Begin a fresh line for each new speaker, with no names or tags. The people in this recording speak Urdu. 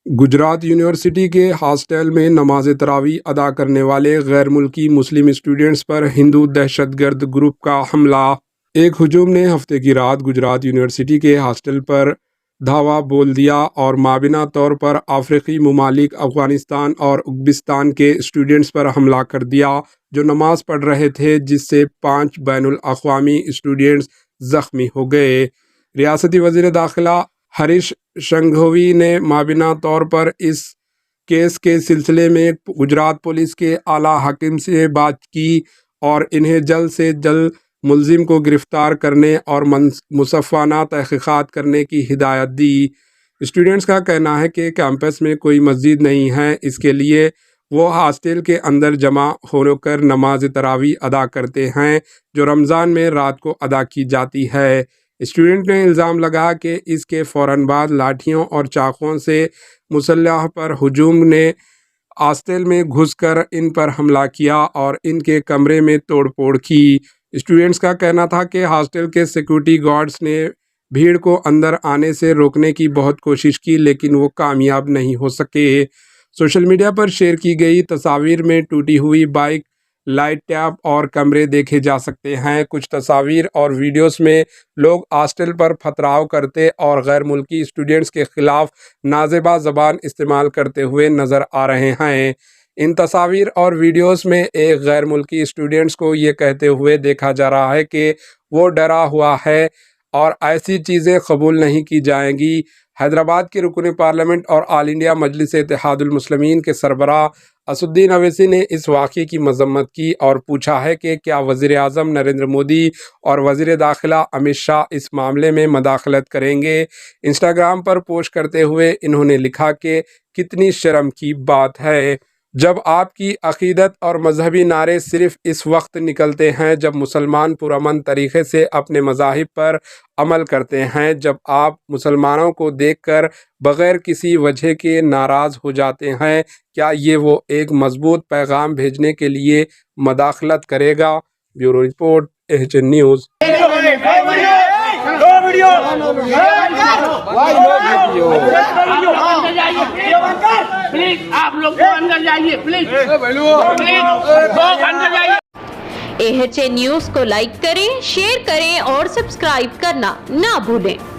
گجرات یونیورسٹی کے ہاسٹل میں نماز تراویح ادا کرنے والے غیر ملکی مسلم اسٹوڈنٹس پر ہندو دہشت گرد گروپ کا حملہ۔ ایک ہجوم نے ہفتے کی رات گجرات یونیورسٹی کے ہاسٹل پر دھاوا بول دیا اور مابینہ طور پر افریقی ممالک افغانستان اور ازبکستان کے اسٹوڈنٹس پر حملہ کر دیا جو نماز پڑھ رہے تھے، جس سے 5 بین الاقوامی اسٹوڈنٹس زخمی ہو گئے۔ ریاستی وزیر داخلہ ہریش سنگھوی نے مابینہ طور پر اس کیس کے سلسلے میں گجرات پولیس کے اعلیٰ حاکم سے بات کی اور انہیں جلد سے جلد ملزم کو گرفتار کرنے اور منصفانہ تحقیقات کرنے کی ہدایت دی۔ اسٹوڈنٹس کا کہنا ہے کہ کیمپس میں کوئی مسجد نہیں ہے، اس کے لیے وہ ہاسٹل کے اندر جمع ہو کر نماز تراویح ادا کرتے ہیں جو رمضان میں رات کو ادا کی جاتی ہے۔ اسٹوڈنٹ نے الزام لگایا کہ اس کے فوراً بعد لاٹھیوں اور چاقوؤں سے مسلح پر ہجوم نے ہاسٹل میں گھس کر ان پر حملہ کیا اور ان کے کمرے میں توڑ پھوڑ کی۔ اسٹوڈنٹس کا کہنا تھا کہ ہاسٹل کے سیکورٹی گارڈز نے بھیڑ کو اندر آنے سے روکنے کی بہت کوشش کی لیکن وہ کامیاب نہیں ہو سکے۔ سوشل میڈیا پر شیئر کی گئی تصاویر میں ٹوٹی ہوئی بائک، لائٹ ٹیپ اور کمرے دیکھے جا سکتے ہیں۔ کچھ تصاویر اور ویڈیوز میں لوگ ہاسٹل پر پتھراؤ کرتے اور غیر ملکی اسٹوڈنٹس کے خلاف نازیبا زبان استعمال کرتے ہوئے نظر آ رہے ہیں۔ ان تصاویر اور ویڈیوز میں ایک غیر ملکی اسٹوڈنٹس کو یہ کہتے ہوئے دیکھا جا رہا ہے کہ وہ ڈرا ہوا ہے اور ایسی چیزیں قبول نہیں کی جائیں گی۔ حیدرآباد کے رکن پارلیمنٹ اور آل انڈیا مجلس اتحاد المسلمین کے سربراہ اسد الدین اویسی نے اس واقعے کی مذمت کی اور پوچھا ہے کہ کیا وزیر اعظم نریندر مودی اور وزیر داخلہ امت شاہ اس معاملے میں مداخلت کریں گے۔ انسٹاگرام پر پوسٹ کرتے ہوئے انہوں نے لکھا کہ کتنی شرم کی بات ہے جب آپ کی عقیدت اور مذہبی نعرے صرف اس وقت نکلتے ہیں جب مسلمان پرامن طریقے سے اپنے مذاہب پر عمل کرتے ہیں، جب آپ مسلمانوں کو دیکھ کر بغیر کسی وجہ کے ناراض ہو جاتے ہیں۔ کیا یہ وہ ایک مضبوط پیغام بھیجنے کے لیے مداخلت کرے گا؟ Bureau report, AHN news.
Please آپ لوگ کو اندر جائیے، پلیز اندر جائیے۔
AHN نیوز کو لائک کریں، شیئر کریں اور سبسکرائب کرنا نہ بھولیں۔